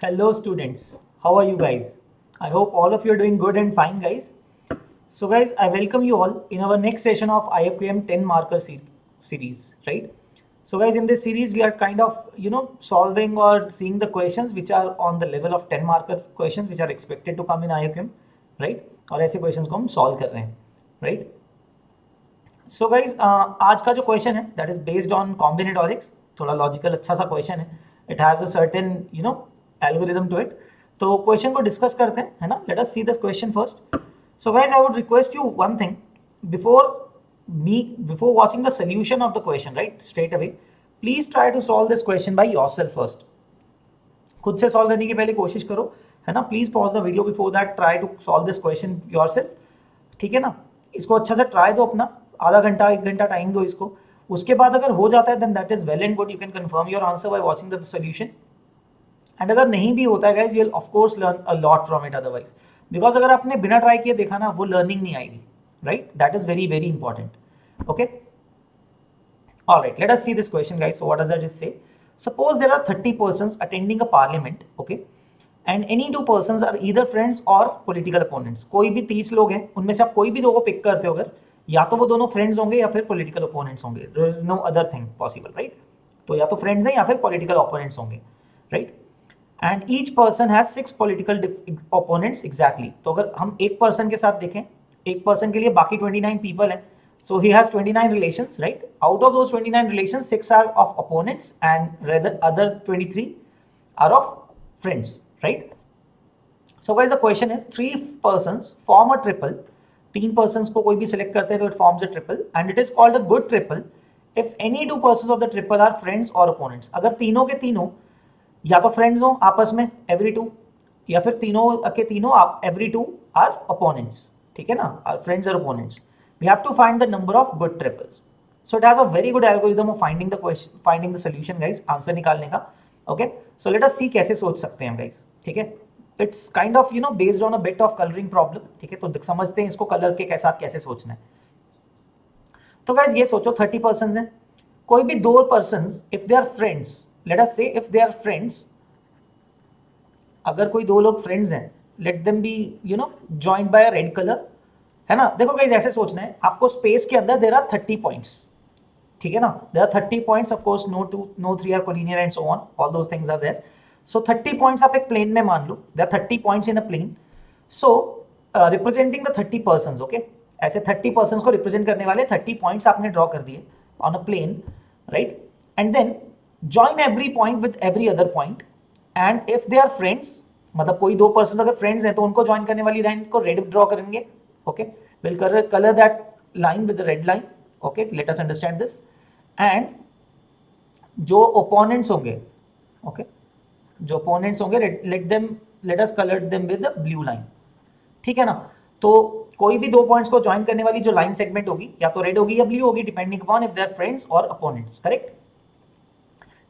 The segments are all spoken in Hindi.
Hello students, how are you guys? I hope all of you are doing good and fine guys. So guys, I welcome you all in our next session of IFQM 10 marker series, right? So guys, in this series we are kind of, solving or seeing the questions which are on the level of 10 marker questions which are expected to come in IFQM, right? और ऐसे questions को हम solve कर रहे हैं, right? So guys, आज का जो question है that is based on combinatorics, थोड़ा logical अच्छा सा question है. It has a certain, algorithm to it. तो क्वेश्चन को डिस्कस करते हैं, है ना. Late us see this question first. So guys, I would request you one thing before watching the solution of the question, right, straight away, please try to solve this question by yourself first. खुद से सॉल्व करने की पहले कोशिश करो, है ना. Please pause the video before that, try to solve this question yourself, ठीक है ना. इसको अच्छा से ट्राई दो, अपना आधा घंटा 1 घंटा टाइम दो इसको. उसके बाद अगर हो जाता है then that is well and good, you can confirm your answer by watching the solution. And अगर नहीं भी होता है guys, you will of course learn a lot from it otherwise, because अगर आपने बिना ट्राई किए देखा ना, वो लर्निंग नहीं आएगी, right. That is very very important. Okay, alright, let us see this question guys. So what does it say? Suppose there are 30 persons attending a parliament, okay, and any 2 persons are either friends or political opponents. कोई भी 30 लोग हैं, उनमें से आप कोई भी 2 को पिक करते हो, अगर या तो वो दोनों फ्रेंड्स होंगे या फिर पॉलिटिकल ओपोनेंट्स होंगे. There is no other thing possible, right. तो या तो फ्रेंड्स हैं या फिर पॉलिटिकल ओपोनेंट्स होंगे, right. And each person has 6 political opponents exactly. तो अगर हम एक पर्सन के साथ देखें, एक पर्सन के लिए बाकी 29 पीपल हैं, so he has 29 relations, right. Out of those 29 relations 6 are of opponents and other 23 are of friends, right. So guys, the question is 3 persons form a triple. 3 persons को कोई भी सिलेक्ट करते हैं तो it forms a triple, and it is called a good triple if any 2 persons of the triple are friends और ओपोनेंट्स. अगर तीनों के तीनों या तो फ्रेंड्स हो आपस में एवरी 2, या फिर तीनों के तीनों आप एवरी 2 आर ओपोनेंट्स, ठीक है ना, आर फ्रेंड्स और opponents. We have to find the number of good triples. So it has a very good algorithm of finding the solution guys, answer निकालने का. ओके, सो लेट अस सी कैसे सोच सकते हैं गाइस, ठीक है. It's kind of based on a bit of colouring problem, ठीक है. तो समझते हैं इसको कलर के साथ कैसे सोचना है. तो गाइस ये सोचो 30 पर्सन्स हैं, कोई भी 2 persons if they are friends, let us say if they are friends, अगर कोई 2 लोग फ्रेंड्स हैं, let them be joined by a red colour, है ना. देखो गाइस ऐसे सोचना है आपको, स्पेस के अंदर देयर आर 30 पॉइंट्स, ठीक है ना. There are 30 points, of course no 2 no 3 are collinear and so on, all those things are there. So 30 points आप एक प्लेन में मान लो, there are 30 points in a plane. So representing the 30 persons, okay, ऐसे 30 पर्सन्स को रिप्रेजेंट करने वाले 30 पॉइंट्स आपने ड्रॉ कर दिए on a plane, right. And then join every point with every other point, and if they are friends, मतलब कोई 2 पर्सन अगर फ्रेंड्स हैं तो उनको ज्वाइन करने वाली लाइन को रेड ड्रॉ करेंगे. Okay, will colour that line with the red line. Okay, let us understand this. And जो ओपोनेंट्स होंगे, ओके, जो ओपोनेंट्स होंगे, let us colour them with the blue line, ठीक है ना. तो कोई भी 2 पॉइंट्स को ज्वाइन करने वाली जो लाइन सेगमेंट होगी, या तो रेड होगी या ब्लू होगी, depending upon if they are friends और ओपोनेंट्स, करेक्ट,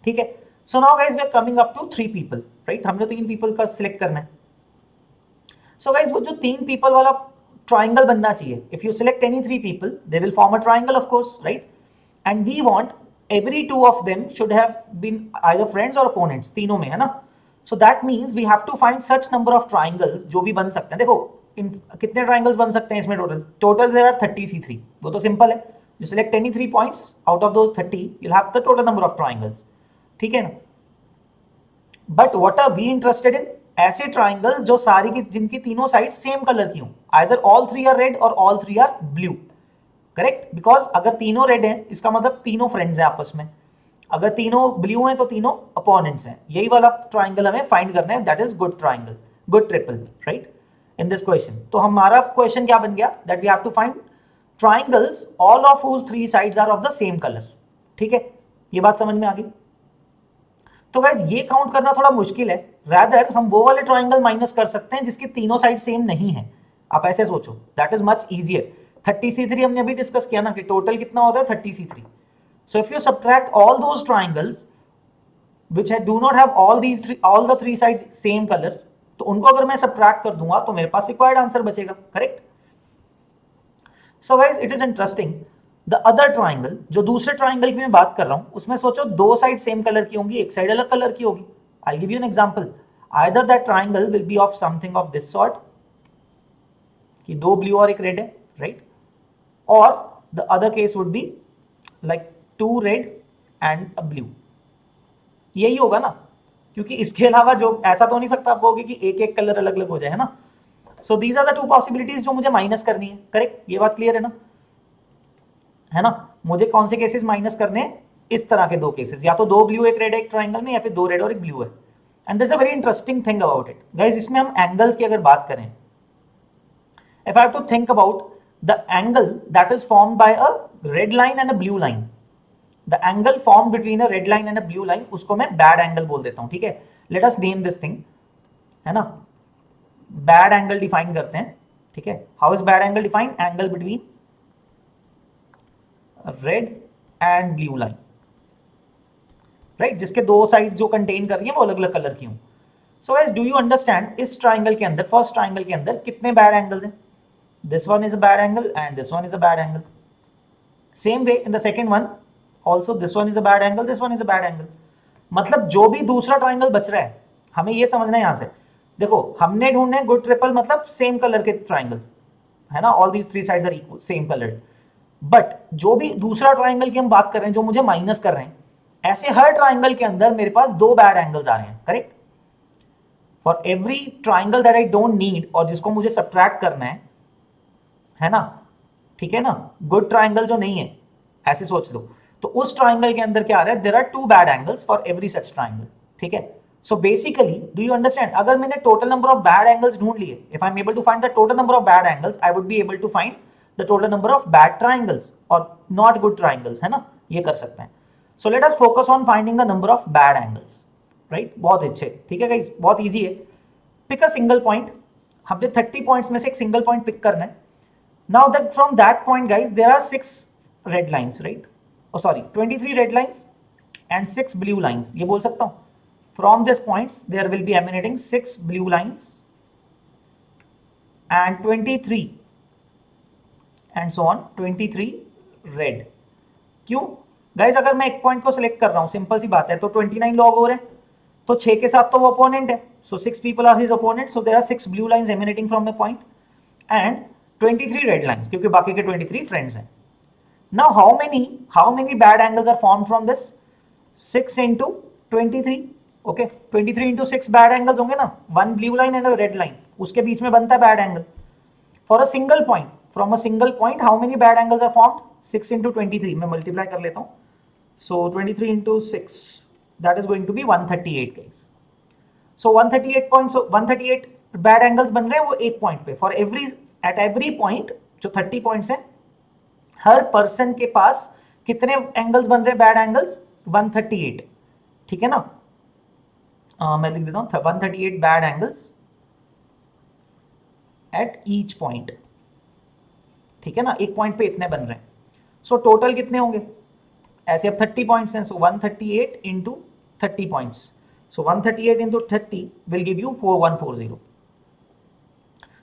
ठीक है. So now guys we are coming up to 3 people, right. हमने 3 पीपल का सिलेक्ट करना है. सो गाइस वो जो 3 पीपल वाला ट्राइंगल बनना चाहिए, if you select any 3 people they will form a triangle, of course, right. And we want every 2 of them should have been either friends और ओपोनेंट्स, तीनों में, है ना. So that means we have to find such number of triangles जो भी बन सकते हैं. देखो कितने ट्राइंगल्स बन सकते हैं इसमें टोटल देयर आर 30 C3. वो तो सिंपल है, you select any 3 points out of those 30, you will have the total number of triangles, ठीक है ना. But what are we interested in? ऐसे ट्राइंगल्स जो सारी की जिनकी तीनों साइड सेम कलर की हों, आइदर ऑल 3 आर रेड और all 3 are blue, correct. Because अगर तीनों रेड हैं इसका मतलब तीनों फ्रेंड्स हैं आपस में, अगर तीनों ब्लू हैं तो तीनों अपोनेंट्स हैं. यही वाला ट्राइंगल हमें फाइंड करना है, that is good triangle, good triple, right, in this question. तो हमारा क्वेश्चन क्या बन गया, that we have to find triangles all of whose 3 sides are of the same colour, ठीक है. ये बात समझ में आ गई. तो गाइस ये काउंट करना थोड़ा मुश्किल है, रादर हम वो वाले ट्राइंगल माइनस कर सकते हैं जिसकी तीनों साइड सेम नहीं है. आप ऐसे सोचो, that is much easier. 30 C3 हमने अभी डिस्कस किया ना कि टोटल कितना होता है 30 C3. So if you subtract all those triangles which do not have all the 3 sides same color, तो उनको अगर मैं subtract कर दूंगा तो मेरे पास required answer बचेगा, correct. So guys it is interesting, the other triangle, जो दूसरे ट्राइंगल की मैं बात कर रहा हूं, उसमें सोचो 2 साइड सेम कलर की होंगी, एक साइड अलग कलर की होगी. I'll give you an example. Either that triangle will be of something of this sort कि दो ब्लू और एक रेड है, राइट, और the other case would be like two red and a blue, यही होगा ना, क्योंकि इसके अलावा जो ऐसा तो नहीं सकता आप कहोगे कि एक एक कलर अलग अलग हो जाए, है ना। So these are the two possibilities जो मुझे माइनस करनी है, करेक्ट, ये बात क्लियर है ना, है ना। मुझे कौन से केसेस माइनस करने हैं, इस तरह के दो केसेस, या तो दो ब्लू एक रेड एक ट्राइंगल में, या फिर दो रेड और एक ब्लू है। And there is a very interesting thing about it guys, इसमें हम एंगल्स की अगर बात करें, if I have to think about the angle that is formed by a red line and a blue line, the angle formed between a red line and a blue line, उसको मैं bad angle बोल देता हूं, ठीक है। let us name this thing, है ना, bad angle define करते हैं, ठीक है। how is bad angle defined? angle between red and blue line, right, जिसके दो साइड जो कंटेन कर रही है वो अलग अलग कलर की हूं। So guys, do you understand, इस ट्राइंगल के अंदर, फर्स्ट ट्राइंगल के अंदर कितने बैड एंगल्स हैं? This one is a bad angle and this one is a bad angle. Same way in the second one also, this one is a bad angle, this one is a bad angle. मतलब जो भी दूसरा ट्राइंगल बच रहा है, हमें ये समझना है यहां से, देखो हमने ढूंढने गुड ट्रिपल मतलब सेम कलर के ट्राइंगल, है ना, all these three sides are equal, same coloured. But जो भी दूसरा ट्राइंगल की हम बात कर रहे हैं जो मुझे माइनस कर रहे हैं, ऐसे हर ट्राइंगल के अंदर मेरे पास दो बैड एंगल्स आ रहे हैं, correct. For every triangle that I don't need और जिसको मुझे सब्ट्रैक्ट करना है ना, ठीक है ना, गुड ट्राइंगल जो नहीं है, ऐसे सोच लो, तो उस ट्राइंगल के अंदर क्या आ रहा है, there are two bad angles for every such triangle, ठीक है। So basically do you understand, अगर मैंने total number of bad angles ढूंढ लिए, if I am able to find the total number of bad angles, I would be able to find the total number of bad triangles और नॉट गुड ट्राइंगल्स, है ना, ये कर सकते हैं। So let us focus on finding the number of bad angles, right, बहुत अच्छे, ठीक है गाइस, बहुत ईजी है। पिक अ सिंगल पॉइंट, हमने 30 पॉइंट्स में से एक सिंगल पॉइंट पिक करना है। Now that from that point guys there are 6 red lines, right, oh sorry 23 red lines and 6 blue lines, ये बोल सकता हूँ, from this points there will be emanating 6 blue lines and 23 and so on 23 red। क्यों गाइज, अगर मैं एक पॉइंट को सिलेक्ट कर रहा हूं, सिंपल सी बात है, तो 29 लॉग हो रहे हैं, तो 6 के साथ तो वो अपोनेंट है, so 6 people are his opponent, so there are 6 blue lines emanating from a point and 23 red lines, क्योंकि बाकी के 23 फ्रेंड्स हैं। Now how many bad angles are formed from this, 6 into 23, okay, 23 into 6 bad angles होंगे ना, one blue line and a red line, उसके बीच में बनता है bad angle. For a single point, from a single point how many bad angles are formed, 6 into 23, मैं मल्टीप्लाई कर लेता हूं, so 23 into 6 that is going to be 138 guys. So 138 points, 138 bad angles बन रहे हैं वो एक पॉइंट पे, for every at every point, जो 30 पॉइंट्स हैं, हर पर्सन के पास कितने एंगल्स बन रहे हैं बैड एंगल्स, 138, ठीक है ना। मैं लिख देता हूं 138 bad angles at each point, ठीक है ना, एक पॉइंट पे इतने बन रहे हैं। सो टोटल कितने होंगे, ऐसे अब 30 पॉइंट्स हैं, सो 138 into 30 points, so 138 into 30 will give you 4140।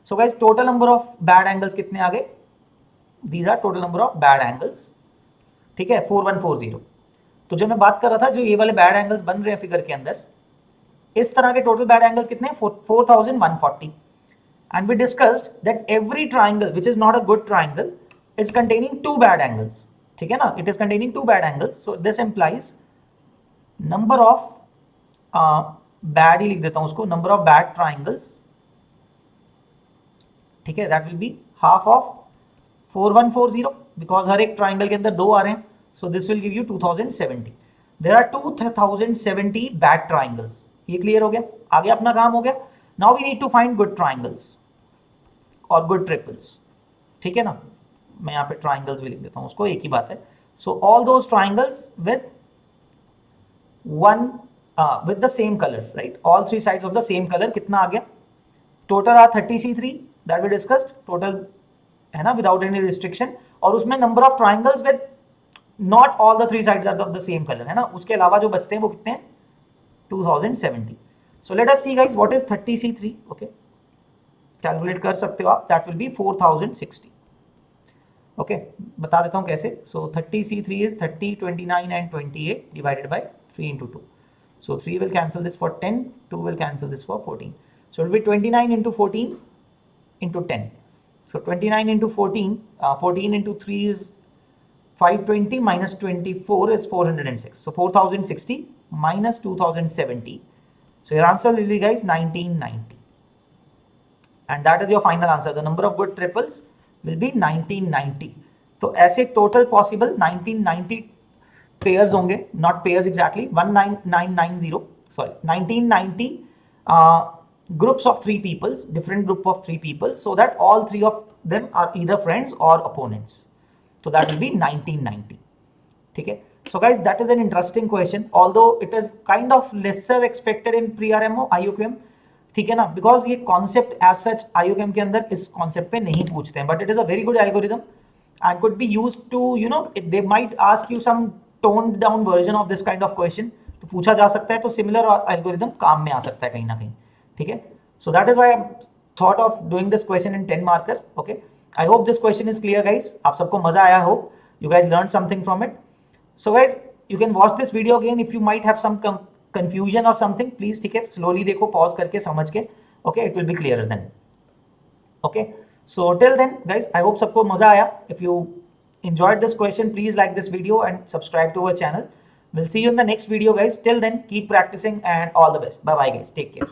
So guys, total number of bad angles कितने आ गए, these are total number of bad angles, ठीक है, 4140। तो जो मैं बात कर रहा था, जो ये वाले बैड एंगल्स बन रहे हैं फिगर के अंदर, इस तरह के टोटल बैड एंगल्स कितने, 4140। And we discussed that every triangle which is not a good triangle is containing two bad angles, ठीक है ना, it is containing two bad angles, so this implies number of bad ही लिख देता हूं उसको, नंबर ऑफ बैड ट्राइंगल्स, ठीक है, that will be half of 4140, because हर एक ट्राइंगल के अंदर दो आ रहे हैं, so this will give you 2070। There are 2070 bad triangles, ये क्लियर हो गया, आगे अपना काम हो गया। Now we need to find good triangles और गुड ट्रिपल्स, ठीक है ना, मैं यहाँ पे ट्राइंगल्स भी लिख देता हूँ उसको, एक ही बात है। So all those triangles with one with the same colour, right, all three sides of the same colour, कितना आ गया, total are 30C3 that we discussed, total है ना, विदाउट एनी रिस्ट्रिक्शन, और उसमें number of triangles with not all the three sides are of the same colour, है ना, उसके अलावा जो बचते हैं वो कितने हैं, 2070। सो let us see guys what is 30C3, okay, calculate कर सकते हो आप, दैट विल बी 4060, ओके, बता देता हूं कैसे। सो 30C3 is 30, 29 and 28 divided by 3 into 2, So 3 will cancel this for 10, 2 will cancel this for 14. So it will be 29 into 14 into 10. So 29 into 14, 14 into 3 is 520 minus 24 is 406. So 4060 minus 2070. So your answer will be, guys, 1990. And that is your final answer. The number of good triples will be 1990. तो ऐसे total possible 1990 pairs होंगे, not pairs exactly, 19990, sorry, 1990 groups of 3 peoples, different group of 3 people, so that all 3 of them are either friends or opponents. So that will be 1990. ठीक है? So guys, that is an interesting question, although it is kind of lesser expected in pre-RMO, IUQM. ठीक है ना, बिकॉज ये कॉन्सेप्ट एज सच IUQM के अंदर इस कॉन्सेप्ट पे नहीं पूछते हैं, but it is a very good algorithm and could be used to, you know, they might ask you some toned down version of this kind of question, तो पूछा जा सकता है, तो सिमिलर एल्गोरिथम काम में आ सकता है कहीं ना कहीं. ठीक है, so that is why I thought of doing this question in 10 marker. Okay, I hope this question is clear guys. आप सबको मजा आया, hope you guys learn something from it. So guys, you can watch this video again if you might have some confusion or something. Please, ठीक है, slowly देखो, pause करके समझ के. Okay, it will be clearer then. Okay, so till then guys, I hope सबको मजा आया. If you enjoyed this question, please like this video and subscribe to our channel. We'll see you in the next video guys. Till then, keep practicing and all the best. Bye bye guys, take care.